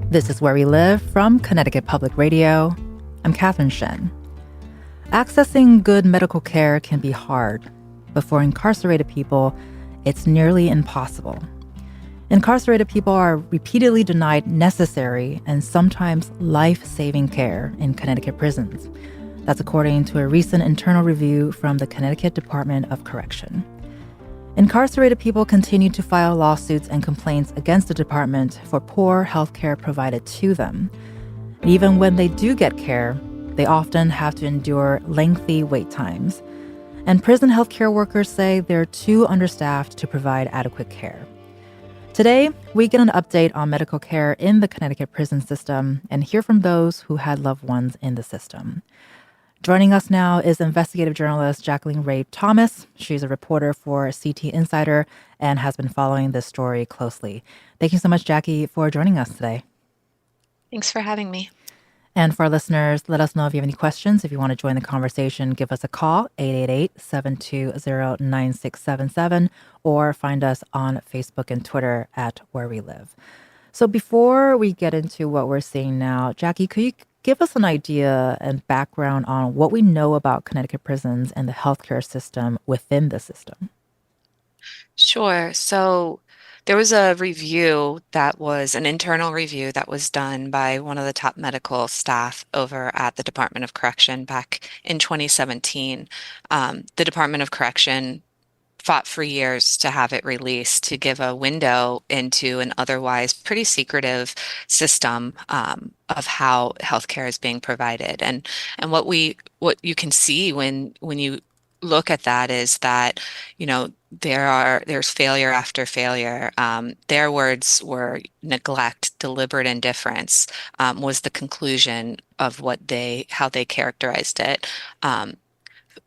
This is Where We Live from Connecticut Public Radio. I'm Catherine Shen. Accessing good medical care can be hard, but for incarcerated people, it's nearly impossible. Incarcerated people are repeatedly denied necessary and sometimes life-saving care in Connecticut prisons. That's according to a recent internal review from the Connecticut Department of Correction. Incarcerated people continue to file lawsuits and complaints against the department for poor health care provided to them. And even when they do get care, they often have to endure lengthy wait times. And prison health care workers say they're too understaffed to provide adequate care. Today, we get an update on medical care in the Connecticut prison system and hear from those who had loved ones in the system. Joining us now is investigative journalist Jacqueline Ray Thomas. She's a reporter for CT Insider and has been following this story closely. Thank you so much, Jackie, for joining us today. Thanks for having me. And for our listeners, let us know if you have any questions. If you want to join the conversation, give us a call, 888-720-9677, or find us on Facebook and Twitter at Where We Live. So before we get into what we're seeing now, Jackie, could you give us an idea and background on what we know about Connecticut prisons and the healthcare system within the system? Sure. So there was a review that was an internal review that was done by one of the top medical staff over at the Department of Correction back in 2017. The Department of Correction fought for years to have it released to give a window into an otherwise pretty secretive system of how healthcare is being provided. And what you can see when you look at that is that, there's failure after failure. Their words were neglect, deliberate indifference, was the conclusion of how they characterized it.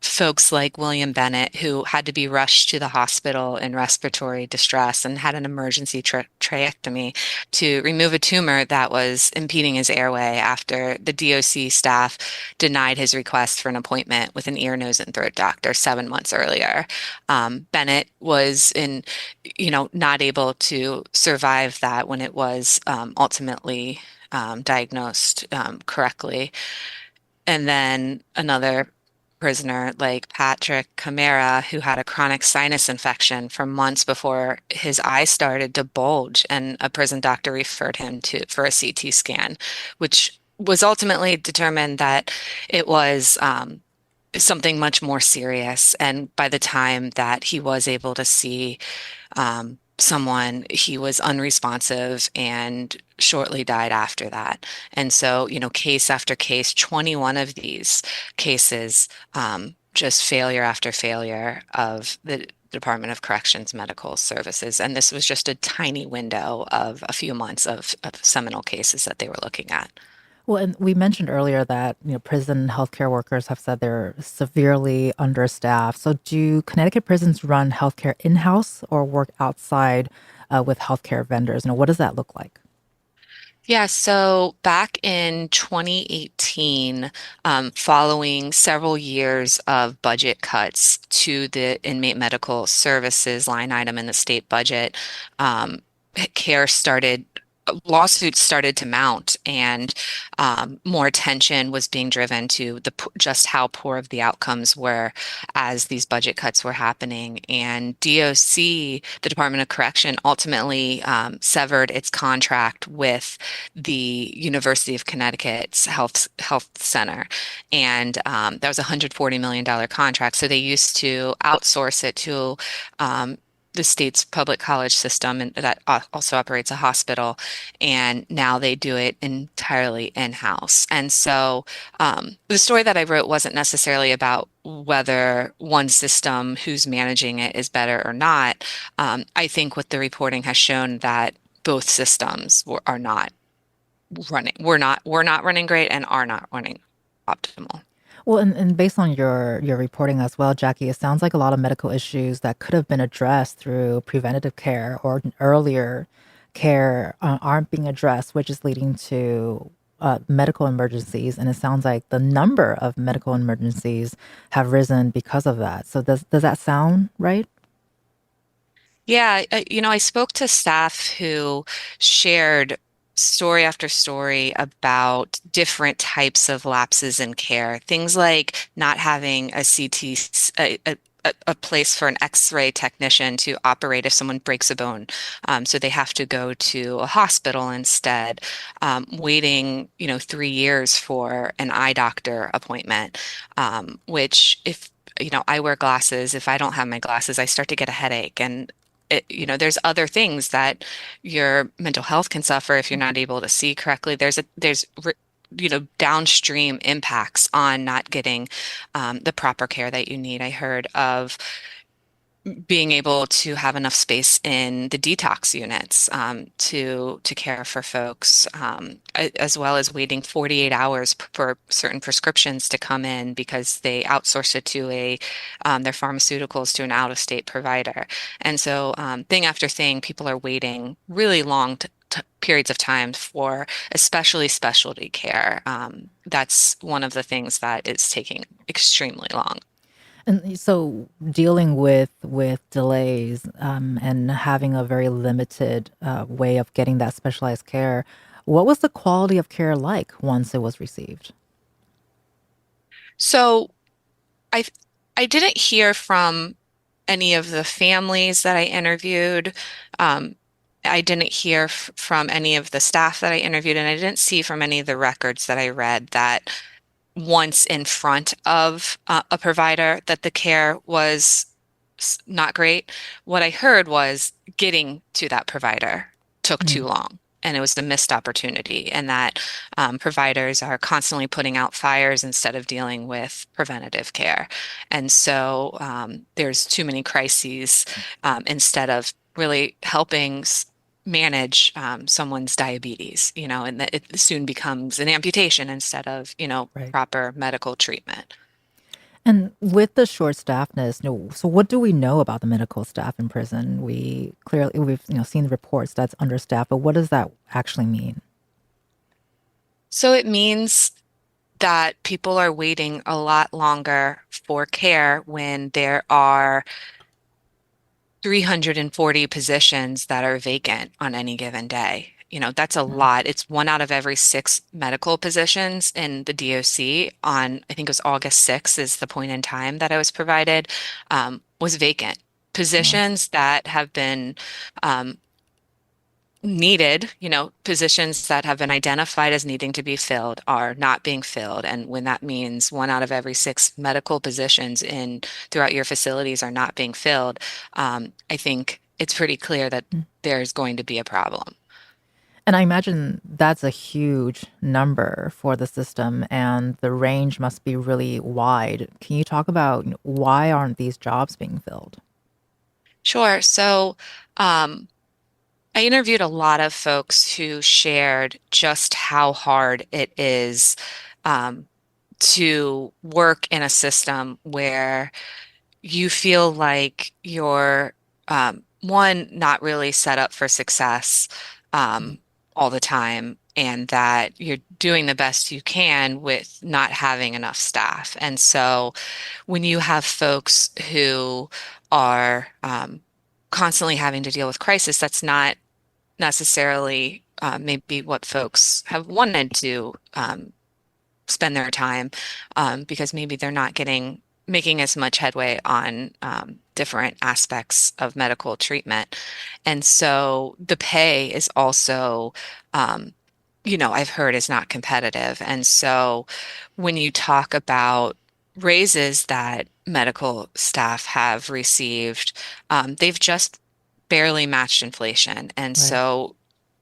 Folks like William Bennett, who had to be rushed to the hospital in respiratory distress and had an emergency tracheotomy to remove a tumor that was impeding his airway after the DOC staff denied his request for an appointment with an ear, nose, and throat doctor 7 months earlier. Bennett was not able to survive that when it was ultimately diagnosed correctly. And then another prisoner like Patrick Camara, who had a chronic sinus infection for months before his eye started to bulge, and a prison doctor referred him for a CT scan, which was ultimately determined that it was something much more serious. And by the time that he was able to see someone, he was unresponsive and shortly died after that. And so, case after case, 21 of these cases, just failure after failure of the Department of Corrections medical services. And this was just a tiny window of a few months of seminal cases that they were looking at. Well, and we mentioned earlier that, prison healthcare workers have said they're severely understaffed. So do Connecticut prisons run healthcare in-house or work outside with healthcare vendors? What does that look like? Yeah, so back in 2018, following several years of budget cuts to the inmate medical services line item in the state budget, care started lawsuits started to mount, and more attention was being driven to just how poor of the outcomes were as these budget cuts were happening. And DOC, the Department of Correction, ultimately severed its contract with the University of Connecticut's health center, and that was a $140 million contract. So they used to outsource it to the state's public college system, and that also operates a hospital, and now they do it entirely in-house. And so the story that I wrote wasn't necessarily about whether one system who's managing it is better or not. I think what the reporting has shown that both systems are not running. We're not running great and are not running optimal. Well, and based on your reporting as well, Jackie, it sounds like a lot of medical issues that could have been addressed through preventative care or earlier care aren't being addressed, which is leading to medical emergencies. And it sounds like the number of medical emergencies have risen because of that. So does that sound right? Yeah, I spoke to staff who shared story after story about different types of lapses in care. Things like not having a CT, a place for an X-ray technician to operate if someone breaks a bone. So they have to go to a hospital instead, waiting, 3 years for an eye doctor appointment, which if I wear glasses. If I don't have my glasses, I start to get a headache. And there's other things that your mental health can suffer if you're not able to see correctly. There's downstream impacts on not getting the proper care that you need. I heard of being able to have enough space in the detox units to care for folks, as well as waiting 48 hours for certain prescriptions to come in because they outsource it to their pharmaceuticals to an out-of-state provider. And so, thing after thing, people are waiting really long t periods of time for especially specialty care. That's one of the things that is taking extremely long. And so dealing with delays and having a very limited way of getting that specialized care, what was the quality of care like once it was received? So I I didn't hear from any of the families that I interviewed. Um, I didn't hear from any of the staff that I interviewed, and I didn't see from any of the records that I read that once in front of a provider that the care was not great. What I heard was getting to that provider took too Mm, long. And it was a missed opportunity, and that providers are constantly putting out fires instead of dealing with preventative care. And so there's too many crises instead of really helping manage someone's diabetes, and that it soon becomes an amputation instead of, right. proper medical treatment. And with the short staffness, so what do we know about the medical staff in prison? We've seen the reports that's understaffed, but what does that actually mean? So it means that people are waiting a lot longer for care when there are 340 positions that are vacant on any given day. That's a Mm, lot. It's one out of every six medical positions in the DOC on, I think it was August 6th is the point in time that I was provided, was vacant. wow. Positions that have been um, needed, positions that have been identified as needing to be filled are not being filled. And when that means one out of every six medical positions in throughout your facilities are not being filled, I think it's pretty clear that Mm. there's going to be a problem. And I imagine that's a huge number for the system, and the range must be really wide. Can you talk about why aren't these jobs being filled? Sure. So, um, I interviewed a lot of folks who shared just how hard it is, um, to work in a system where you feel like you're one, not really set up for success Mm, all the time, and that you're doing the best you can with not having enough staff. And so when you have folks who are constantly having to deal with crisis, that's not necessarily maybe what folks have wanted to spend their time, because maybe they're not making as much headway on different aspects of medical treatment. And so the pay is also, um, I've heard is not competitive. And so when you talk about raises that medical staff have received, they've just barely matched inflation. And right, so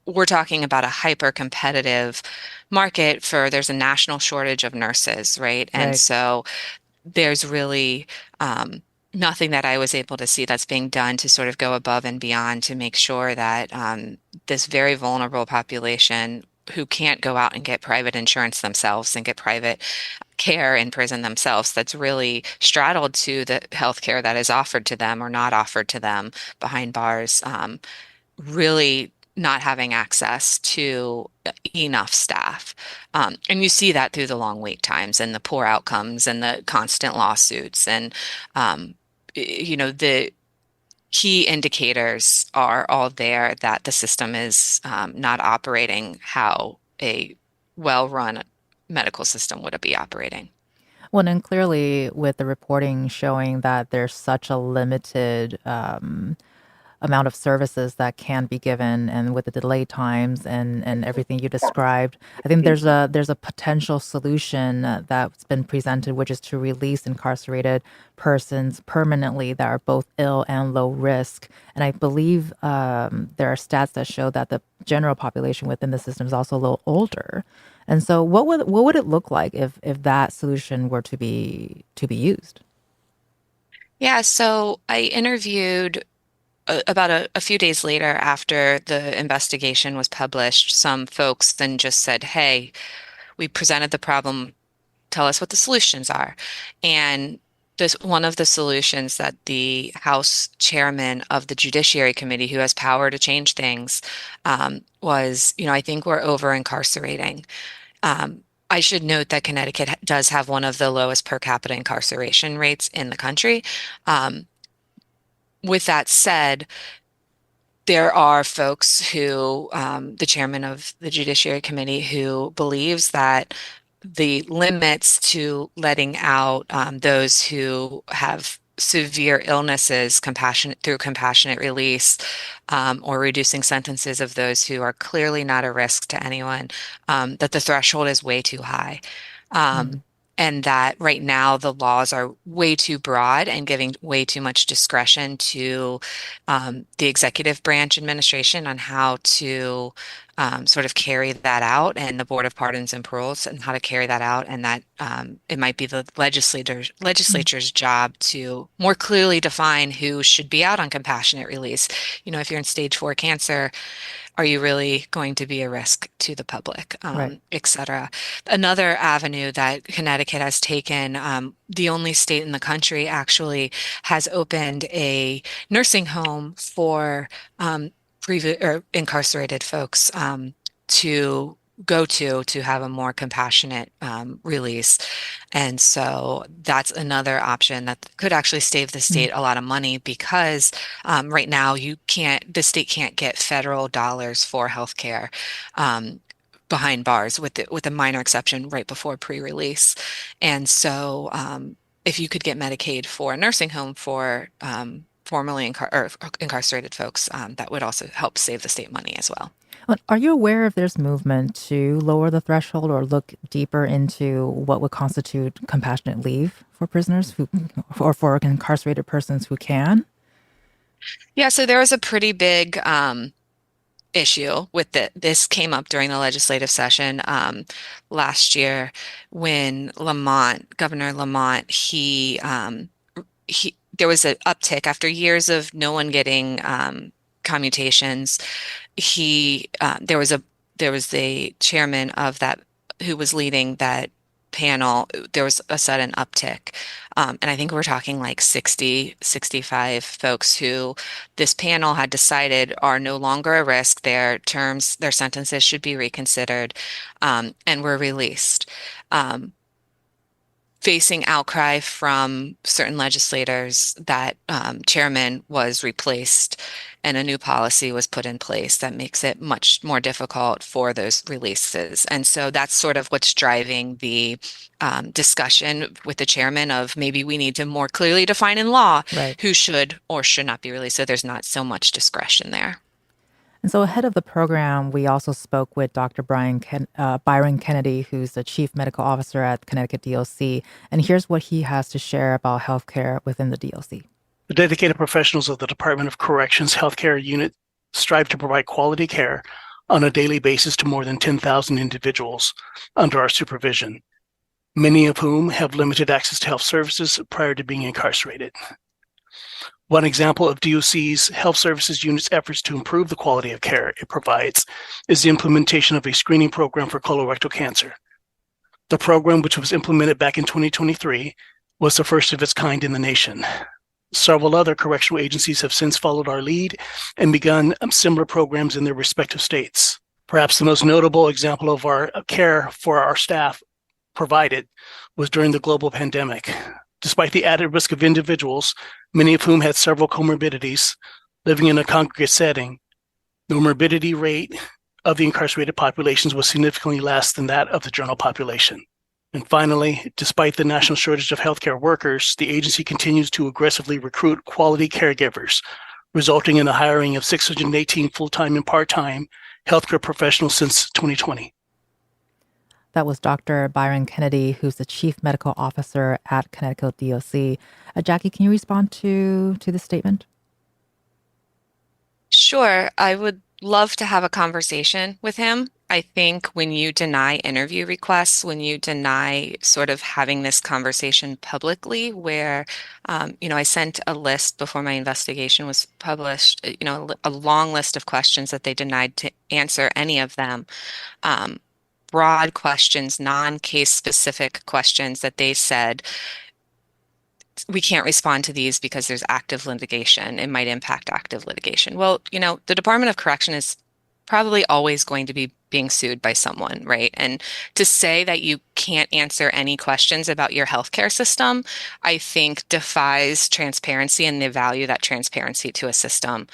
we're talking about a hyper competitive market for there's a national shortage of nurses, right? And right. so there's really nothing that I was able to see that's being done to sort of go above and beyond to make sure that this very vulnerable population who can't go out and get private insurance themselves and get private care in prison themselves, that's really straddled to the healthcare that is offered to them or not offered to them behind bars, really not having access to enough staff. And you see that through the long wait times and the poor outcomes and the constant lawsuits. And, um, the key indicators are all there that the system is not operating how a well-run medical system would be operating. Well, and clearly, with the reporting showing that there's such a limited amount of services that can be given, and with the delay times and everything you described, I think there's a potential solution that's been presented, which is to release incarcerated persons permanently that are both ill and low risk. And I believe there are stats that show that the general population within the system is also a little older. And so, what would it look like if that solution were to be used? Yeah, so I interviewed about a few days later after the investigation was published, some folks then just said, "Hey, we presented the problem. Tell us what the solutions are." And this one of the solutions that the House chairman of the Judiciary Committee, who has power to change things, was, I think we're over incarcerating. I should note that Connecticut does have one of the lowest per capita incarceration rates in the country. Um, with that said, there are folks who, the chairman of the Judiciary Committee, who believes that the limits to letting out those who have severe illnesses compassionate release, or reducing sentences of those who are clearly not a risk to anyone, that the threshold is way too high. Mm, Um, and that right now the laws are way too broad and giving way too much discretion to the executive branch administration on how to sort of carry that out, and the Board of Pardons and Paroles and how to carry that out, and that it might be the mm, legislature's job to more clearly define who should be out on compassionate release. If you're in stage 4 cancer, are you really going to be a risk to the public, right. et cetera? Another avenue that Connecticut has taken, the only state in the country actually has opened a nursing home for or incarcerated folks to go to have a more compassionate release. And so that's another option that could actually save the Mm, state a lot of money, because right now the state can't get federal dollars for healthcare behind bars, with a minor exception right before pre-release. And so if you could get Medicaid for a nursing home for incarcerated folks, that would also help save the state money as well. But are you aware if there's movement to lower the threshold or look deeper into what would constitute compassionate leave for prisoners who, or for incarcerated persons who can? Yeah, so there was a pretty big issue with this came up during the legislative session last year when Governor Lamont, he there was an uptick after years of no one getting commutations. He there was the chairman of that who was leading that panel. There was a sudden uptick. And I think we're talking like 60, 65 folks who this panel had decided are no longer a risk. Their sentences should be reconsidered, and were released. Facing outcry from certain legislators, that chairman was replaced and a new policy was put in place that makes it much more difficult for those releases. And so that's sort of what's driving the discussion with the chairman of maybe we need to more clearly define in law Right. who should or should not be released, so there's not so much discretion there. And so, ahead of the program, we also spoke with Dr. Byron Kennedy, who's the chief medical officer at Connecticut DOC. And here's what he has to share about healthcare within the DOC. The dedicated professionals of the Department of Corrections Healthcare Unit strive to provide quality care on a daily basis to more than 10,000 individuals under our supervision, many of whom have limited access to health services prior to being incarcerated. One example of DOC's Health Services Unit's efforts to improve the quality of care it provides is the implementation of a screening program for colorectal cancer. The program, which was implemented back in 2023, was the first of its kind in the nation. Several other correctional agencies have since followed our lead and begun similar programs in their respective states. Perhaps the most notable example of our care for our staff provided was during the global pandemic. despite the added risk of individuals, many of whom had several comorbidities, living in a congregate setting, the morbidity rate of the incarcerated populations was significantly less than that of the general population. And finally, despite the national shortage of healthcare workers, the agency continues to aggressively recruit quality caregivers, resulting in the hiring of 618 full-time and part-time healthcare professionals since 2020. That was Dr. Byron Kennedy, who's the Chief Medical Officer at Connecticut DOC. Jackie, can you respond to this statement? Sure. I would love to have a conversation with him. I think when you deny interview requests, when you deny sort of having this conversation publicly, where, I sent a list before my investigation was published, a long list of questions that they denied to answer any of them. Broad questions, non-case specific questions that they said, we can't respond to these because there's active litigation. It might impact active litigation. Well, the Department of Correction is probably always going to be being sued by someone, right? And to say that you can't answer any questions about your healthcare system, I think defies transparency and the value that transparency to a system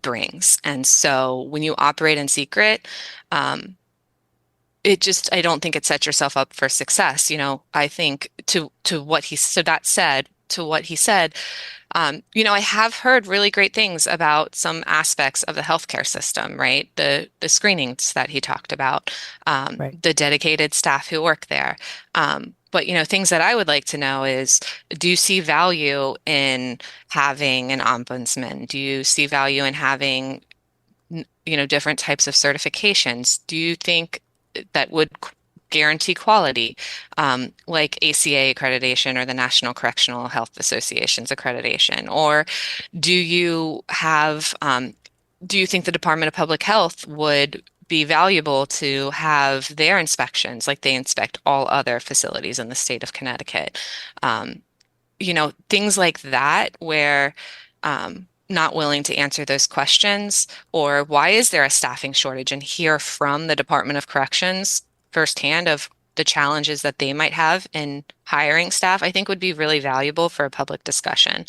brings. And so when you operate in secret, I don't think it sets yourself up for success. I think to what he said, I have heard really great things about some aspects of the healthcare system, right? The screenings that he talked about, Right. the dedicated staff who work there. But things that I would like to know is, do you see value in having an ombudsman? Do you see value in having, different types of certifications? Do you think that would guarantee quality, like ACA accreditation or the National Correctional Health Association's accreditation? Or do you think the Department of Public Health would be valuable to have their inspections like they inspect all other facilities in the state of Connecticut? Things like that where not willing to answer those questions, or why is there a staffing shortage, and hear from the Department of Corrections firsthand of the challenges that they might have in hiring staff, I think would be really valuable for a public discussion.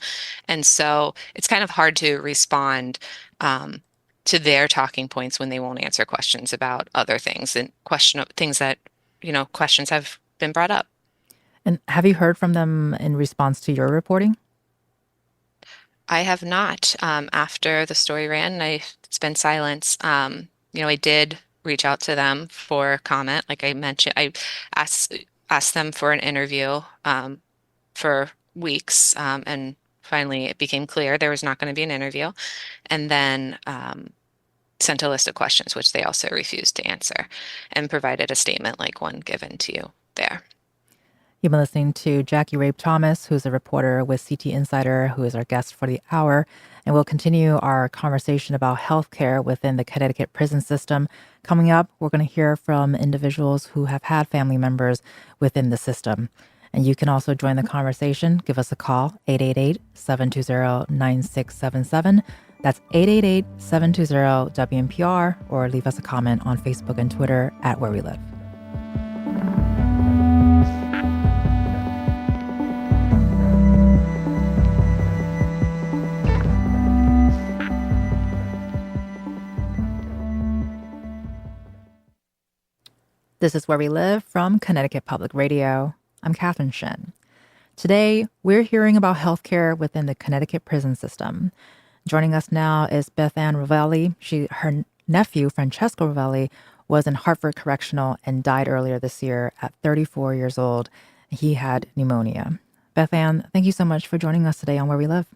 And so it's kind of hard to respond to their talking points when they won't answer questions about other things and question things that, questions have been brought up. And have you heard from them in response to your reporting? I have not. After the story ran, it's been silence. I did reach out to them for comment. Like I mentioned, I asked them for an interview for weeks, and finally it became clear there was not going to be an interview. And then sent a list of questions, which they also refused to answer, and provided a statement like one given to you there. You've been listening to Jackie Rabe Thomas, who's a reporter with CT Insider, who is our guest for the hour. And we'll continue our conversation about healthcare within the Connecticut prison system. Coming up, we're going to hear from individuals who have had family members within the system. And you can also join the conversation. Give us a call, 888-720-9677. That's 888-720-WNPR, or leave us a comment on Facebook and Twitter at Where We Live. This is Where We Live from Connecticut Public Radio. I'm Catherine Shen. Today, we're hearing about healthcare within the Connecticut prison system. Joining us now is Beth Ann Rovelli. Her nephew, Francesco Rovelli, was in Hartford Correctional and died earlier this year at 34 years old. He had pneumonia. Beth Ann, thank you so much for joining us today on Where We Live.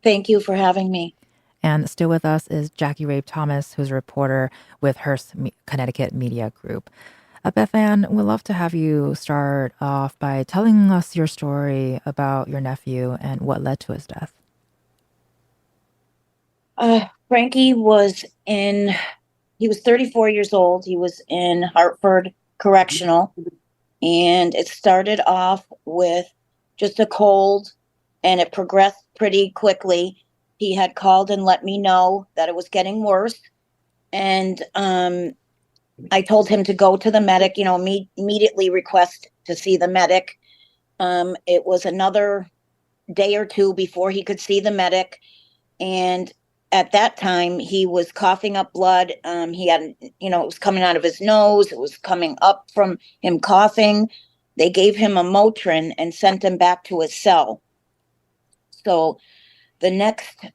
Thank you for having me. And still with us is Jackie Rabe Thomas, who's a reporter with Hearst Connecticut Media Group. Beth Ann, we'd love to have you start off by telling us your story about your nephew and what led to his death. Frankie was 34 years old. He was in Hartford Correctional, and it started off with just a cold, and it progressed pretty quickly. He had called and let me know that it was getting worse. And I told him to go to the medic, immediately request to see the medic. It was another day or two before he could see the medic. And at that time, he was coughing up blood. He had, it was coming out of his nose. It was coming up from him coughing. They gave him a Motrin and sent him back to his cell. So the next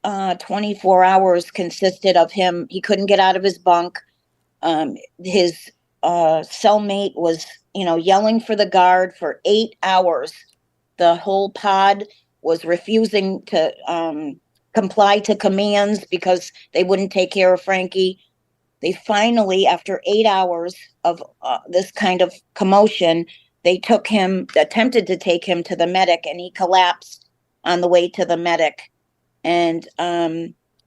24 hours consisted of him. He couldn't get out of his bunk. His cellmate was, yelling for the guard for 8 hours. The whole pod was refusing to comply to commands because they wouldn't take care of Frankie. They finally, after 8 hours of this kind of commotion, they attempted to take him to the medic, and he collapsed on the way to the medic and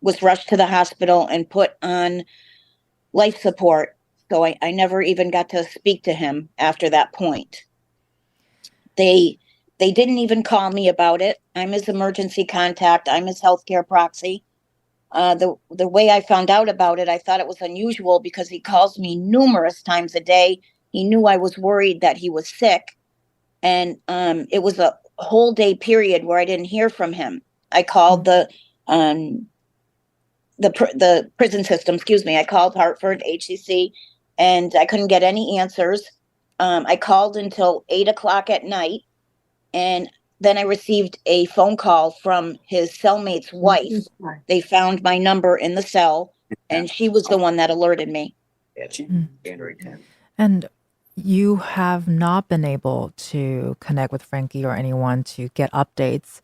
was rushed to the hospital and put on life support. So I never even got to speak to him after that point. They didn't even call me about it. I'm his emergency contact. I'm his healthcare proxy. The way I found out about it, I thought it was unusual because he calls me numerous times a day. He knew I was worried that he was sick. And it was a whole day period where I didn't hear from him. I called the prison system, I called Hartford HCC, and I couldn't get any answers. I called until 8:00 at night, and then I received a phone call from his cellmate's wife. They found my number in the cell, and she was the one that alerted me. January 10th. And you have not been able to connect with Frankie or anyone to get updates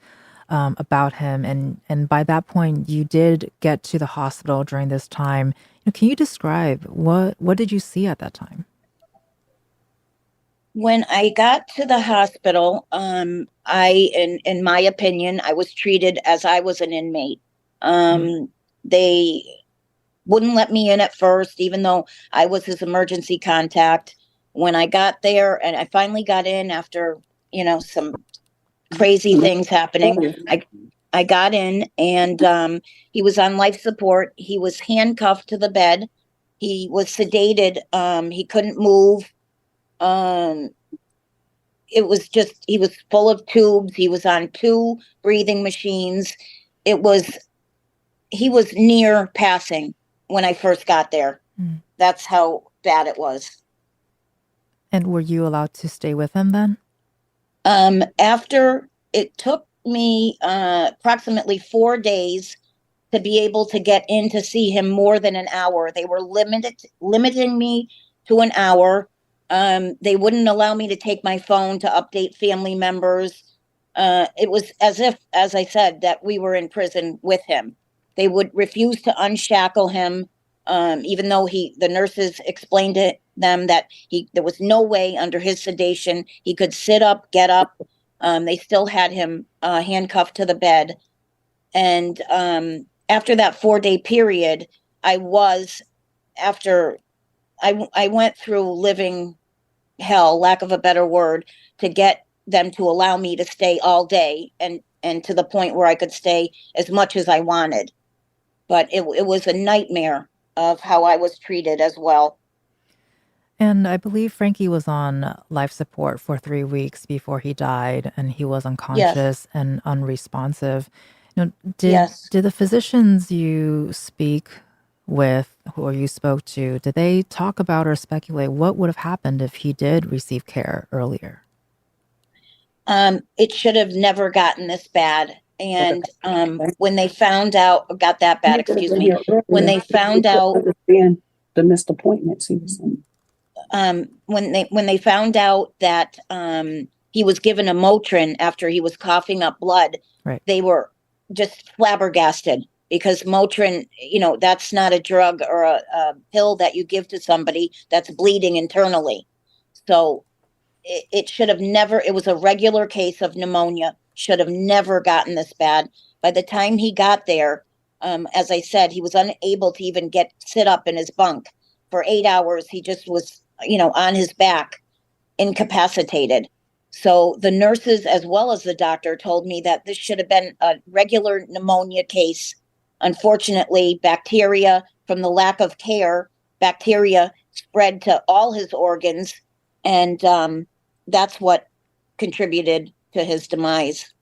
about him. And by that point, you did get to the hospital during this time. Can you describe what did you see at that time? When I got to the hospital, in my opinion, I was treated as I was an inmate. They wouldn't let me in at first, even though I was his emergency contact. When I got there, and I finally got in after, some crazy things happening, I got in, and he was on life support. He was handcuffed to the bed. He was sedated. He couldn't move. It was he was full of tubes. He was on 2 breathing machines. He was near passing when I first got there. That's how bad it was. And were you allowed to stay with him then? After it took me approximately 4 days to be able to get in to see him more than an hour. They were limiting me to an hour. They wouldn't allow me to take my phone to update family members. It was as if, as I said, that we were in prison with him. They would refuse to unshackle him, even though the nurses explained to them that there was no way under his sedation he could sit up, get up. They still had him handcuffed to the bed. And after that 4-day period, I went through living hell, lack of a better word, to get them to allow me to stay all day and to the point where I could stay as much as I wanted. But it was a nightmare of how I was treated as well. And I believe Frankie was on life support for 3 weeks before he died, and he was unconscious and unresponsive. Did the physicians you speak with or you spoke to, did they talk about or speculate what would have happened if he did receive care earlier? It should have never gotten this bad. And when they found out, got that bad, excuse me, when they found out the missed appointments he was in. When they found out that he was given a Motrin after he was coughing up blood, right, they were just flabbergasted, because Motrin, that's not a drug or a pill that you give to somebody that's bleeding internally. So it should have never, it was a regular case of pneumonia, should have never gotten this bad. By the time he got there, as I said, he was unable to even sit up in his bunk. For 8 hours, he just was, on his back, incapacitated. So the nurses, as well as the doctor, told me that this should have been a regular pneumonia case. Unfortunately, bacteria, from the lack of care, bacteria spread to all his organs. And that's what contributed to his demise.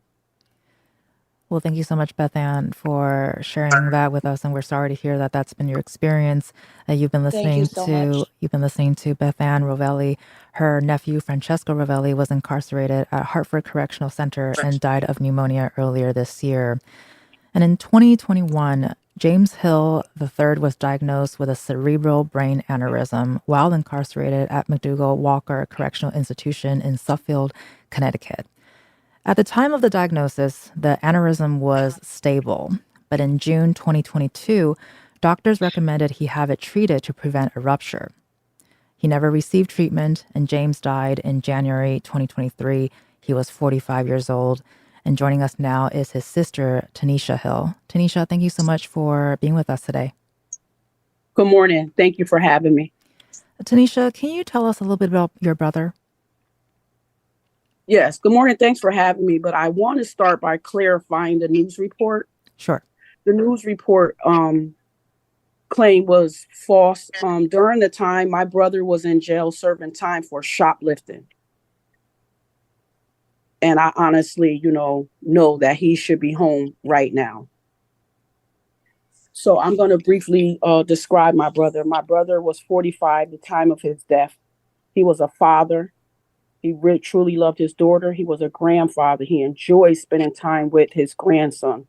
Well, thank you so much, Beth Ann, for sharing that with us, and we're sorry to hear that that's been your experience. You've been Thank you listening so to much. Beth Ann Rovelli. Her nephew Francesco Rovelli was incarcerated at Hartford Correctional Center and died of pneumonia earlier this year. And in 2021, James Hill III was diagnosed with a cerebral brain aneurysm while incarcerated at McDougall Walker Correctional Institution in Suffield, Connecticut. At the time of the diagnosis, the aneurysm was stable, but in June 2022, doctors recommended he have it treated to prevent a rupture. He never received treatment, and James died in January 2023. He was 45 years old. And joining us now is his sister, Tanisha Hill. Tanisha, thank you so much for being with us today. Good morning. Thank you for having me. Tanisha, can you tell us a little bit about your brother? Yes. Good morning. Thanks for having me. But I want to start by clarifying the news report. Sure. The news report claim was false. During the time, my brother was in jail serving time for shoplifting. And I honestly, know that he should be home right now. So I'm going to briefly describe my brother. My brother was 45 at the time of his death. He was a father. He really, truly loved his daughter. He was a grandfather. He enjoyed spending time with his grandson.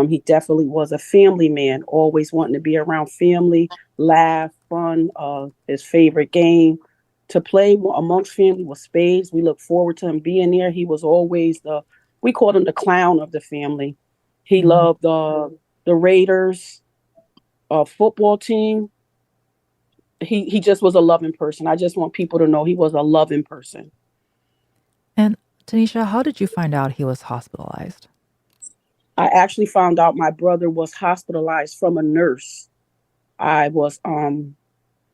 He definitely was a family man, always wanting to be around family, laugh, fun. His favorite game to play amongst family was spades. We look forward to him being there. He was always we called him the clown of the family. He loved the Raiders football team. He just was a loving person. I just want people to know he was a loving person. And Tanisha, how did you find out he was hospitalized? I actually found out my brother was hospitalized from a nurse. I was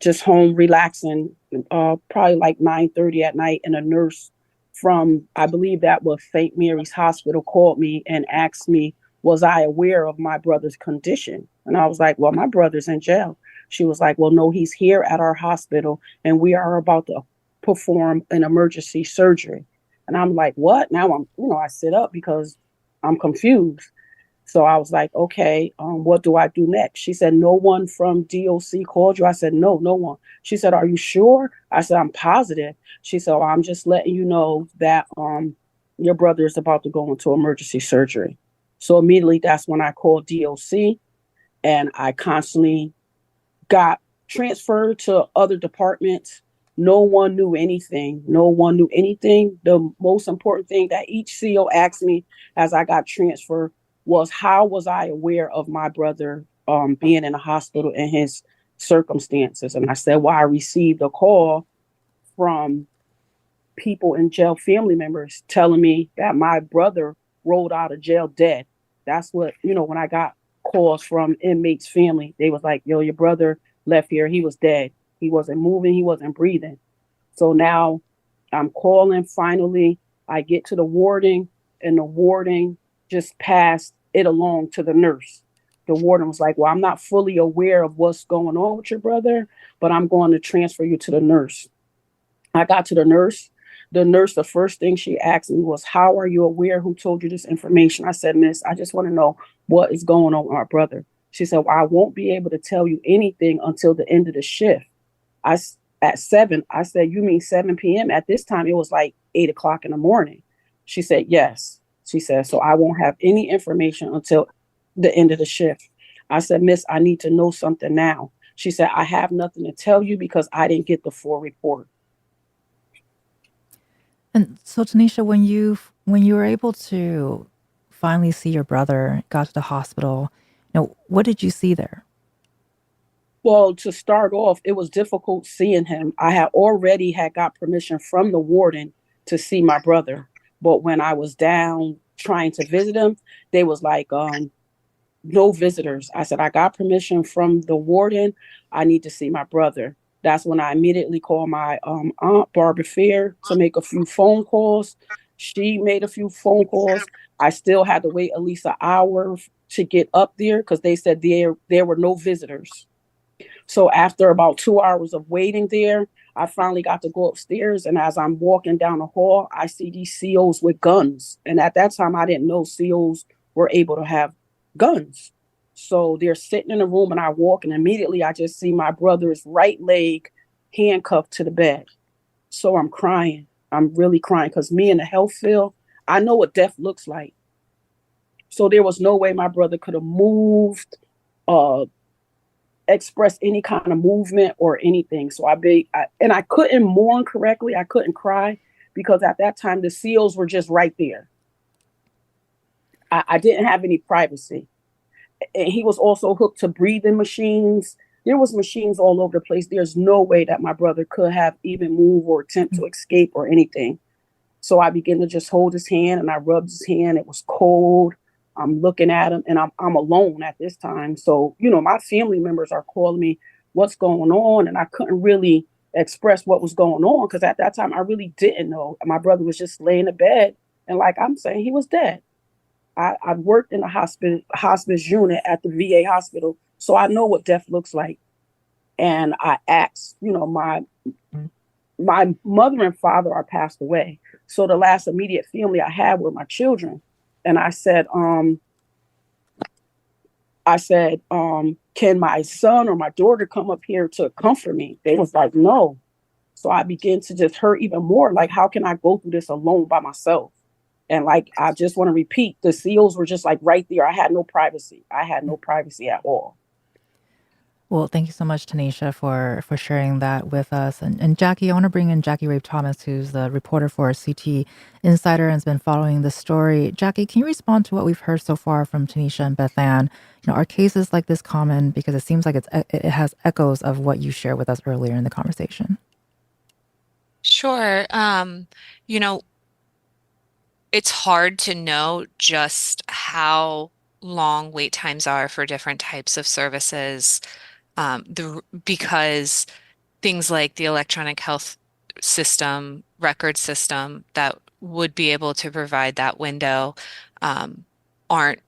just home relaxing, probably like 9:30 at night, and a nurse from, I believe that was St. Mary's Hospital, called me and asked me, was I aware of my brother's condition? And I was like, well, my brother's in jail. She was like, well, no, he's here at our hospital, and we are about to perform an emergency surgery. And I'm like, what? Now I sit up because I'm confused. So I was like, okay, what do I do next? She said, no one from DOC called you? I said, no one. She said, are you sure? I said, I'm positive. She said, well, I'm just letting you know that your brother is about to go into emergency surgery. So immediately that's when I called DOC, and I constantly got transferred to other departments. No one knew anything. The most important thing that each CO asked me as I got transferred was, how was I aware of my brother being in a hospital and his circumstances? And I said, well, I received a call from people in jail, family members, telling me that my brother rolled out of jail dead. That's what, when I got calls from inmates' family, they was like, yo, your brother left here. He was dead. He wasn't moving. He wasn't breathing. So now I'm calling. Finally, I get to the warden, and the warden just passed it along to the nurse. The warden was like, well, I'm not fully aware of what's going on with your brother, but I'm going to transfer you to the nurse. I got to the nurse. The nurse, the first thing she asked me was, how are you aware? Who told you this information? I said, miss, I just want to know what is going on with our brother. She said, well, I won't be able to tell you anything until the end of the shift. At 7, I said, you mean 7 p.m.? At this time, it was like 8 o'clock in the morning. She said, yes. She said, so I won't have any information until the end of the shift. I said, miss, I need to know something now. She said, I have nothing to tell you because I didn't get the full report. And so, Tanisha, when you were able to finally see your brother, got to the hospital, what did you see there? Well, to start off, it was difficult seeing him. I had already got permission from the warden to see my brother. But when I was down trying to visit him, they was like, no visitors. I said, I got permission from the warden. I need to see my brother. That's when I immediately called my aunt, Barbara Fair, to make a few phone calls. She made a few phone calls. I still had to wait at least an hour to get up there because they said there were no visitors. So after about 2 hours of waiting there, I finally got to go upstairs, and as I'm walking down the hall, I see these COs with guns. And at that time, I didn't know COs were able to have guns. So they're sitting in the room, and I walk, and immediately I just see my brother's right leg handcuffed to the bed. So I'm crying. I'm really crying because me in the health field, I know what death looks like. So there was no way my brother could have moved, express any kind of movement or anything. So I couldn't mourn correctly. I couldn't cry because at that time the SEALs were just right there. I didn't have any privacy. And he was also hooked to breathing machines. There was machines all over the place. There's no way that my brother could have even moved or attempt to escape or anything. So I began to just hold his hand, and I rubbed his hand. It was cold. I'm looking at him, and I'm alone at this time. So, my family members are calling me, what's going on? And I couldn't really express what was going on because at that time I really didn't know. My brother was just laying in bed, and like I'm saying, he was dead. I worked in the hospice unit at the VA hospital, so I know what death looks like. And I asked, my mother and father are passed away. So the last immediate family I had were my children. And I said, can my son or my daughter come up here to comfort me? They was like, no. So I began to just hurt even more. Like, how can I go through this alone by myself? And like, I just want to repeat, the SEALs were just like right there. I had no privacy. I had no privacy at all. Well, thank you so much, Tanisha, for sharing that with us. And Jackie, I want to bring in Jackie Rape Thomas, who's the reporter for CT Insider and has been following this story. Jackie, can you respond to what we've heard so far from Tanisha and Beth Ann? Are cases like this common? Because it seems like it has echoes of what you shared with us earlier in the conversation. Sure. It's hard to know just how long wait times are for different types of services, because things like the electronic health system, record system that would be able to provide that window, aren't,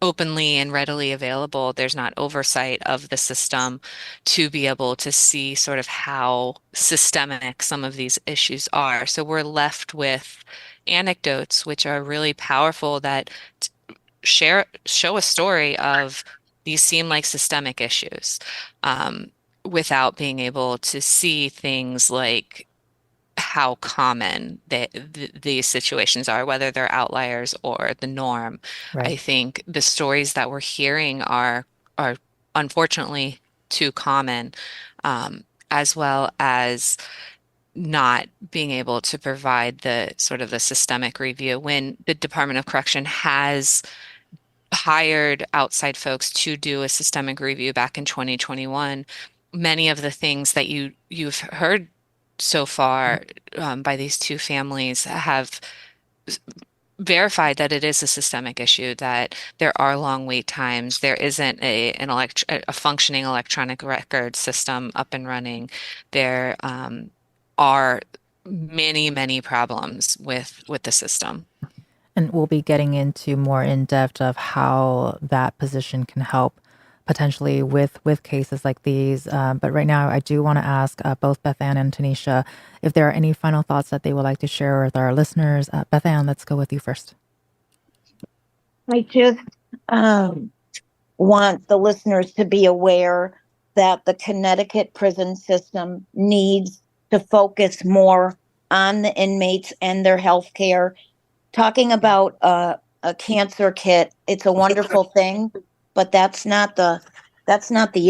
openly and readily available. There's not oversight of the system to be able to see sort of how systemic some of these issues are. So we're left with anecdotes, which are really powerful, that show a story of these seem like systemic issues, without being able to see things like how common these situations are, whether they're outliers or the norm. Right. I think the stories that we're hearing are unfortunately too common, as well as not being able to provide the sort of the systemic review. When the Department of Correction has hired outside folks to do a systemic review back in 2021, many of the things that you've heard so far, by these two families have verified that it is a systemic issue, that there are long wait times, there isn't a functioning electronic record system up and running. There are many, many problems with the system. And we'll be getting into more in depth of how that position can help potentially with cases like these. But right now, I do want to ask both Beth Ann and Tanisha if there are any final thoughts that they would like to share with our listeners. Beth Ann, let's go with you first. I just want the listeners to be aware that the Connecticut prison system needs to focus more on the inmates and their health care. Talking about a cancer kit, it's a wonderful thing, but that's not the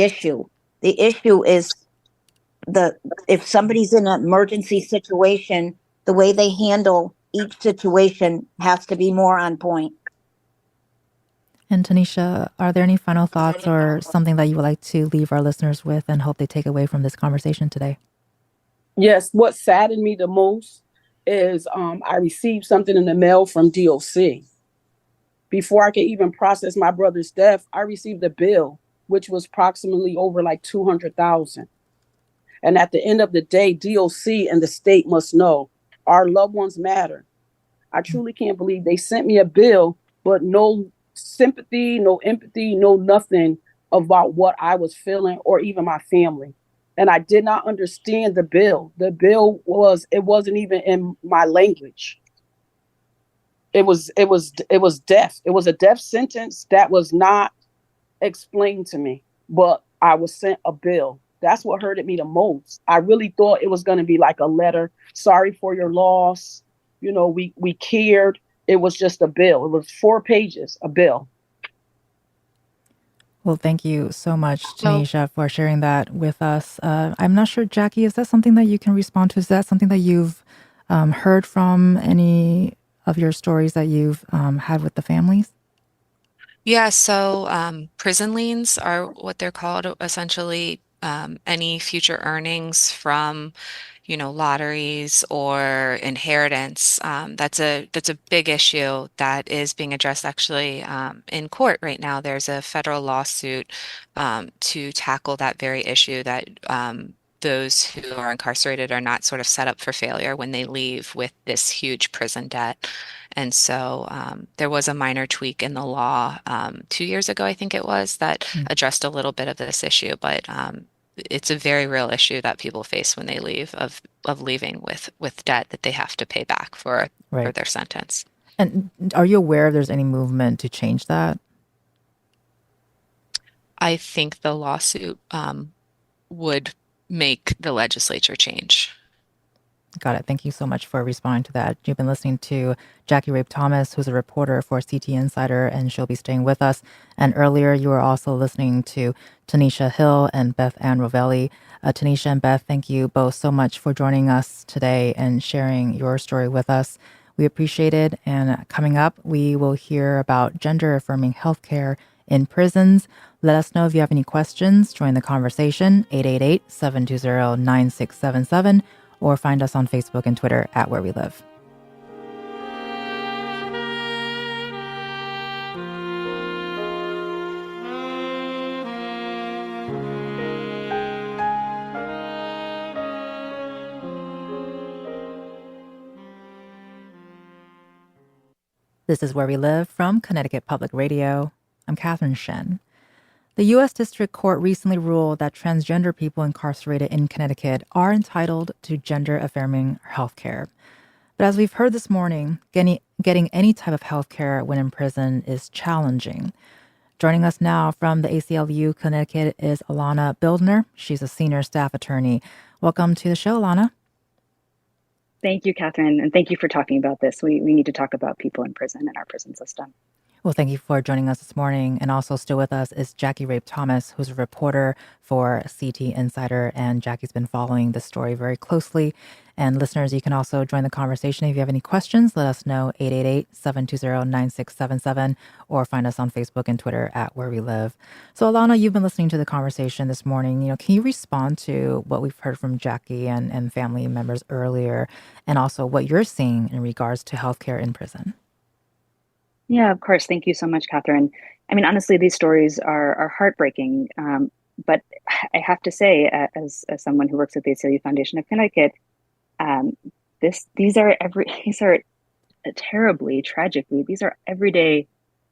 issue. The issue is if somebody's in an emergency situation, the way they handle each situation has to be more on point. And Tanisha, are there any final thoughts or something that you would like to leave our listeners with and hope they take away from this conversation today? Yes, what saddened me the most is I received something in the mail from DOC. Before I could even process my brother's death, I received a bill, which was approximately over like $200,000. And at the end of the day, DOC and the state must know our loved ones matter. I truly can't believe they sent me a bill, but no sympathy, no empathy, no nothing about what I was feeling or even my family. and I did not understand the bill. The bill it wasn't even in my language. It was death. It was a death sentence that was not explained to me, but I was sent a bill. That's what hurted me the most. I really thought it was going to be like a letter, sorry for your loss. You know, we cared. It was just a bill. It was 4 pages, a bill. Well, thank you so much, So, Tanisha, for sharing that with us. I'm not sure, Jackie, is that something that you can respond to? Is that something that you've heard from any of your stories that you've had with the families? yeah, so prison liens are what they're called, essentially any future earnings from, lotteries or inheritance. That's a big issue that is being addressed actually in court right now. There's a federal lawsuit to tackle that very issue that those who are incarcerated are not sort of set up for failure when they leave with this huge prison debt. And so there was a minor tweak in the law 2 years ago, I think it was, that addressed a little bit of this issue, but it's a very real issue that people face when they leave of leaving with debt that they have to pay back for Right. their sentence. And are you aware if there's any movement to change that? I think the lawsuit would make the legislature change. Got it. Thank you so much for responding to that. You've been listening to Jackie Rape Thomas, who's a reporter for CT Insider, and she'll be staying with us. And earlier, you were also listening to Tanisha Hill and Beth Ann Rovelli. Tanisha and Beth, thank you both so much for joining us today and sharing your story with us. We appreciate it. And coming up, we will hear about gender-affirming healthcare in prisons. Let us know if you have any questions. Join the conversation, 888-720-9677. Or find us on Facebook and Twitter at Where We Live. This is Where We Live from Connecticut Public Radio. I'm Catherine Shen. The U.S. District Court recently ruled that transgender people incarcerated in Connecticut are entitled to gender-affirming health care. But as we've heard this morning, getting any type of health care when in prison is challenging. Joining us now from the ACLU Connecticut is Alana Bildner. She's a senior staff attorney. Welcome to the show, Alana. Thank you, Catherine, and thank you for talking about this. We need to talk about people in prison and our prison system. Well, thank you for joining us this morning. And also still with us is Jackie Rape Thomas, who's a reporter for CT Insider. And Jackie's been following this story very closely. And listeners, you can also join the conversation. If you have any questions, let us know, 888-720-9677, or find us on Facebook and Twitter at Where We Live. So, Alana, you've been listening to the conversation this morning. Can you respond to what we've heard from Jackie and family members earlier, and also what you're seeing in regards to healthcare in prison? Yeah, of course. Thank you so much, Catherine. I mean, honestly, these stories are heartbreaking. But I have to say, as someone who works at the ACLU Foundation of Connecticut, these are terribly, tragically, these are everyday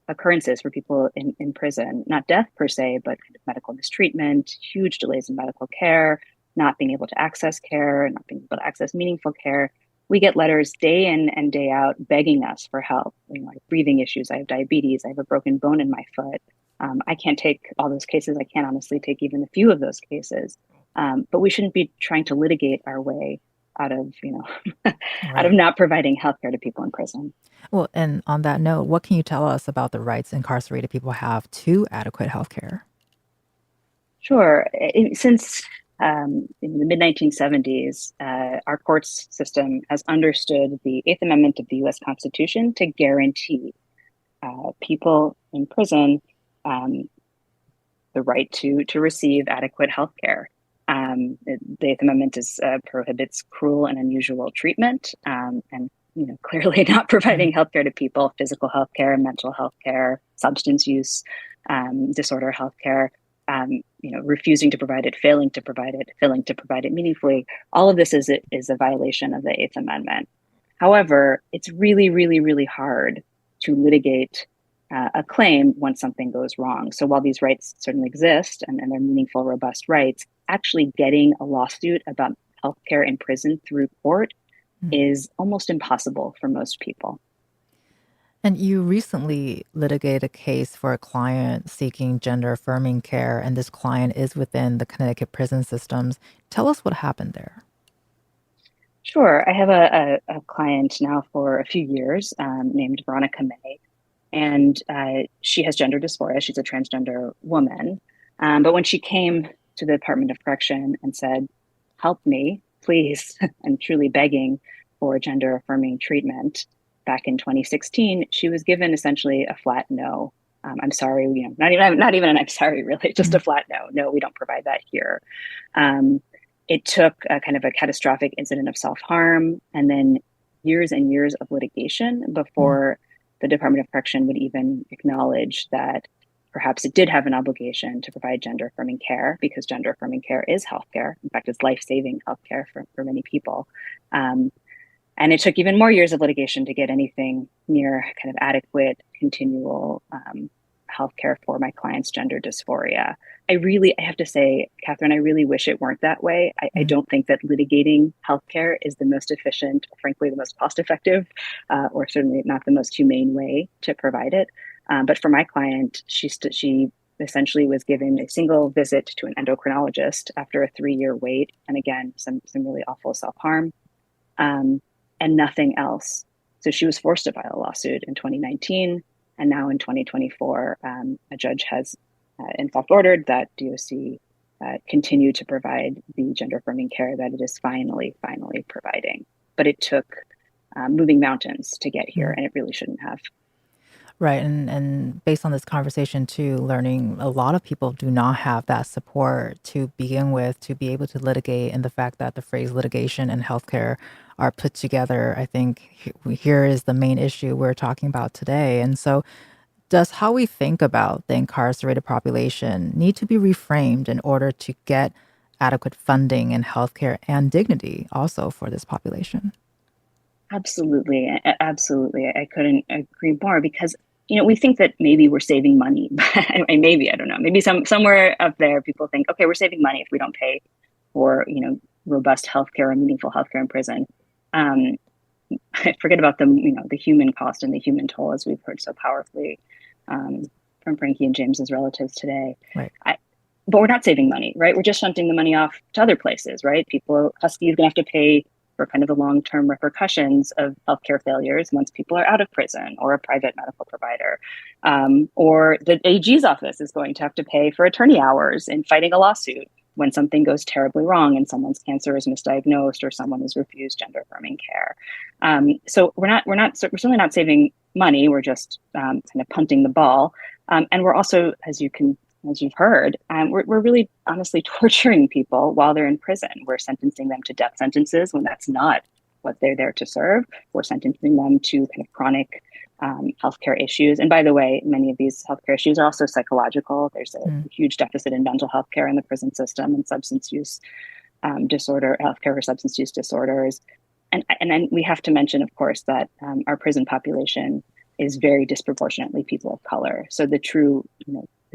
occurrences for people in prison. Not death per se, but kind of medical mistreatment, huge delays in medical care, not being able to access care, not being able to access meaningful care. We get letters day in and day out begging us for help. I have breathing issues, I have diabetes, I have a broken bone in my foot. I can't take all those cases. I can't honestly take even a few of those cases. But we shouldn't be trying to litigate our way out of, out of not providing healthcare to people in prison. Well, and on that note, what can you tell us about the rights incarcerated people have to adequate healthcare? Sure. Since in the mid-1970s, our courts system has understood the Eighth Amendment of the U.S. Constitution to guarantee people in prison the right to receive adequate health care. The Eighth Amendment prohibits cruel and unusual treatment, and clearly not providing health care to people, physical health care, mental health care, substance use disorder health care. Refusing to provide it, failing to provide it meaningfully. All of this is a violation of the Eighth Amendment. However, it's really, really, really hard to litigate a claim when something goes wrong. So while these rights certainly exist and they're meaningful, robust rights, actually getting a lawsuit about healthcare in prison through court is almost impossible for most people. And you recently litigated a case for a client seeking gender-affirming care, and this client is within the Connecticut prison systems. Tell us what happened there. Sure. I have a client now for a few years named Veronica May, and she has gender dysphoria. She's a transgender woman. But when she came to the Department of Correction and said, help me, please, I'm truly begging for gender affirming treatment back in 2016, she was given essentially a flat no. I'm sorry, not even an I'm sorry, really, just a flat no. No, we don't provide that here. It took a kind of a catastrophic incident of self-harm and then years and years of litigation before the Department of Correction would even acknowledge that perhaps it did have an obligation to provide gender-affirming care, because gender-affirming care is healthcare. In fact, it's life-saving healthcare for many people. And it took even more years of litigation to get anything near kind of adequate, continual healthcare for my client's gender dysphoria. I have to say, Catherine, I really wish it weren't that way. I don't think that litigating healthcare is the most efficient, or frankly, the most cost-effective, or certainly not the most humane way to provide it. But for my client, she essentially was given a single visit to an endocrinologist after a 3-year wait, and again, some really awful self-harm, and nothing else. So she was forced to file a lawsuit in 2019, and now in 2024, a judge has in fact ordered that DOC continue to provide the gender-affirming care that it is finally providing. But it took moving mountains to get here, and it really shouldn't have. Right. And based on this conversation too, learning a lot of people do not have that support to begin with, to be able to litigate, and the fact that the phrase litigation and healthcare are put together, I think here is the main issue we're talking about today. And so does how we think about the incarcerated population need to be reframed in order to get adequate funding and healthcare and dignity also for this population? Absolutely. I couldn't agree more, because we think that maybe we're saving money. Maybe, I don't know, maybe somewhere up there people think, okay, we're saving money if we don't pay for robust healthcare and meaningful healthcare in prison. Forget about the human cost and the human toll, as we've heard so powerfully from Frankie and James's relatives today. Right. But we're not saving money, right? We're just shunting the money off to other places, right? Husky is going to have to pay for kind of the long-term repercussions of healthcare failures once people are out of prison or a private medical provider. Or the AG's office is going to have to pay for attorney hours in fighting a lawsuit when something goes terribly wrong and someone's cancer is misdiagnosed or someone is refused gender-affirming care. So we're certainly not saving money. We're just kind of punting the ball. And we're also, as you've heard, we're really honestly torturing people while they're in prison. We're sentencing them to death sentences when that's not what they're there to serve. We're sentencing them to kind of chronic healthcare issues. And by the way, many of these healthcare issues are also psychological. There's a huge deficit in mental health care in the prison system, and substance use healthcare for substance use disorders. And then we have to mention, of course, that our prison population is very disproportionately people of color. So the true,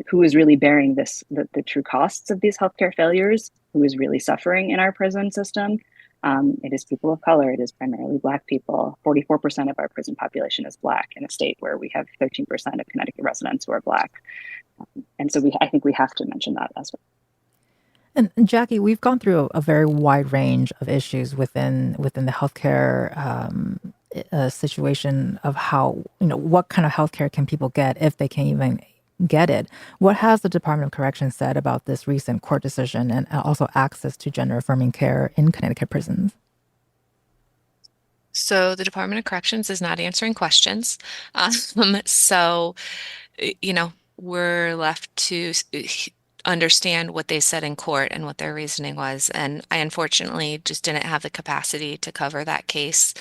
who is really bearing the true costs of these healthcare failures, who is really suffering in our prison system, it is people of color. It is primarily Black people. 44% of our prison population is Black in a state where we have 13% of Connecticut residents who are Black. And so I think we have to mention that as well. And Jackie, we've gone through a very wide range of issues within the healthcare situation of how, what kind of healthcare can people get if they can even get it. What has the Department of Corrections said about this recent court decision and also access to gender-affirming care in Connecticut prisons? So the Department of Corrections is not answering questions. So, we're left to understand what they said in court and what their reasoning was. And I unfortunately just didn't have the capacity to cover that case.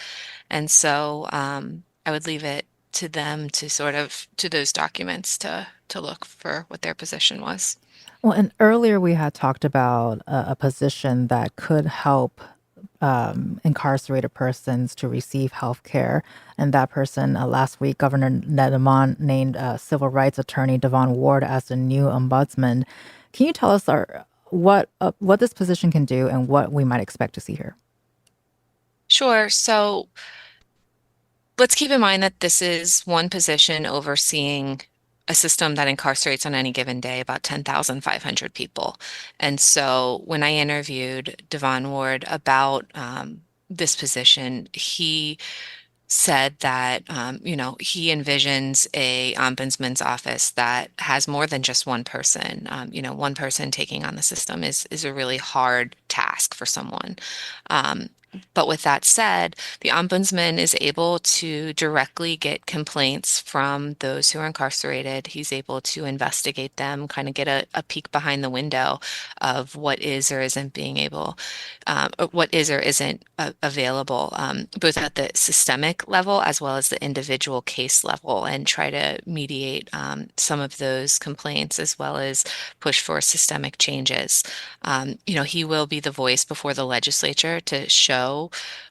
And so I would leave it to them to those documents to look for what their position was. Well, and earlier we had talked about a position that could help incarcerated persons to receive health care. And that person, last week, Governor Ned Lamont named civil rights attorney Devon Ward as the new ombudsman. Can you tell us what this position can do and what we might expect to see here. Sure. So let's keep in mind that this is one position overseeing a system that incarcerates on any given day about 10,500 people. And so when I interviewed Devon Ward about this position, he said that he envisions a ombudsman's office that has more than just one person. One person taking on the system is a really hard task for someone. But with that said, the ombudsman is able to directly get complaints from those who are incarcerated. He's able to investigate them, kind of get a peek behind the window of what is or isn't being able, what is or isn't available, both at the systemic level as well as the individual case level, and try to mediate some of those complaints as well as push for systemic changes. He will be the voice before the legislature to show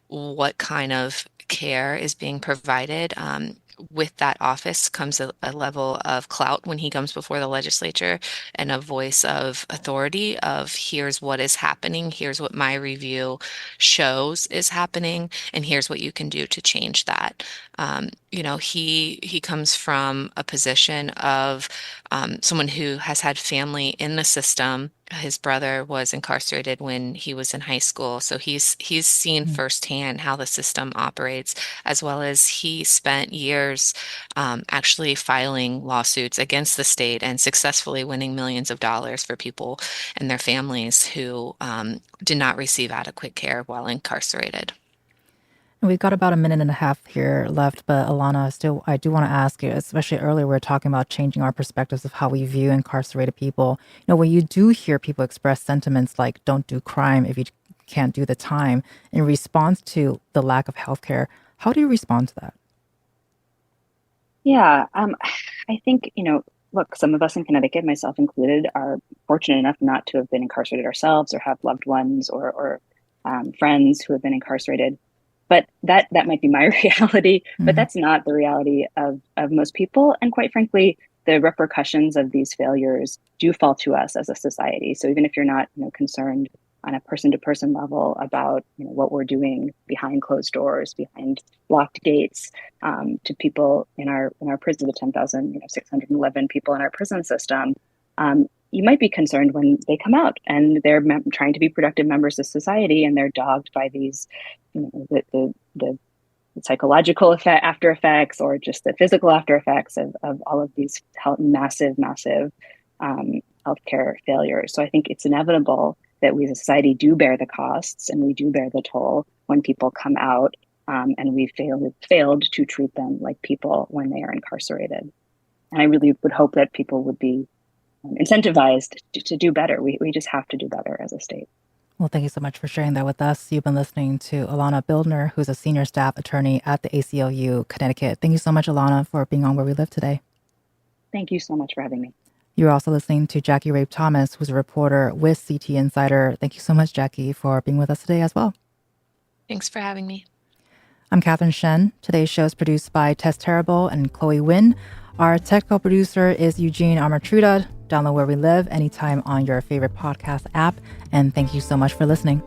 what kind of care is being provided. With that office comes a level of clout when he comes before the legislature, and a voice of authority of here's what is happening, here's what my review shows is happening, and here's what you can do to change that. He comes from a position of someone who has had family in the system. His brother was incarcerated when he was in high school, so he's seen firsthand how the system operates, as well as he spent years actually filing lawsuits against the state and successfully winning millions of dollars for people and their families who did not receive adequate care while incarcerated. We've got about a minute and a half here left, but Alana, I do want to ask you, especially earlier, we were talking about changing our perspectives of how we view incarcerated people. When you do hear people express sentiments like "don't do crime if you can't do the time" in response to the lack of healthcare, how do you respond to that? Yeah, I think, look, some of us in Connecticut, myself included, are fortunate enough not to have been incarcerated ourselves or have loved ones or friends who have been incarcerated. But that might be my reality, but that's not the reality of most people. And quite frankly, the repercussions of these failures do fall to us as a society. So even if you're not, concerned on a person-to-person level about, what we're doing behind closed doors, behind locked gates, to people in our prison, the 10,611 people in our prison system, you might be concerned when they come out and they're trying to be productive members of society, and they're dogged by these, the psychological after effects, or just the physical after effects of all of these massive healthcare failures. So I think it's inevitable that we as a society do bear the costs, and we do bear the toll when people come out, and we failed to treat them like people when they are incarcerated. And I really would hope that people would be incentivized to do better. We just have to do better as a state. Well, thank you so much for sharing that with us. You've been listening to Alana Bildner, who's a senior staff attorney at the ACLU Connecticut. Thank you so much, Alana, for being on Where We Live today. Thank you so much for having me. You're also listening to Jackie Rape Thomas, who's a reporter with CT Insider. Thank you so much, Jackie, for being with us today as well. Thanks for having me. I'm Catherine Shen. Today's show is produced by Tess Terrible and Chloe Wynn. Our technical producer is Eugene Amartruda. Download Where We Live anytime on your favorite podcast app. And thank you so much for listening.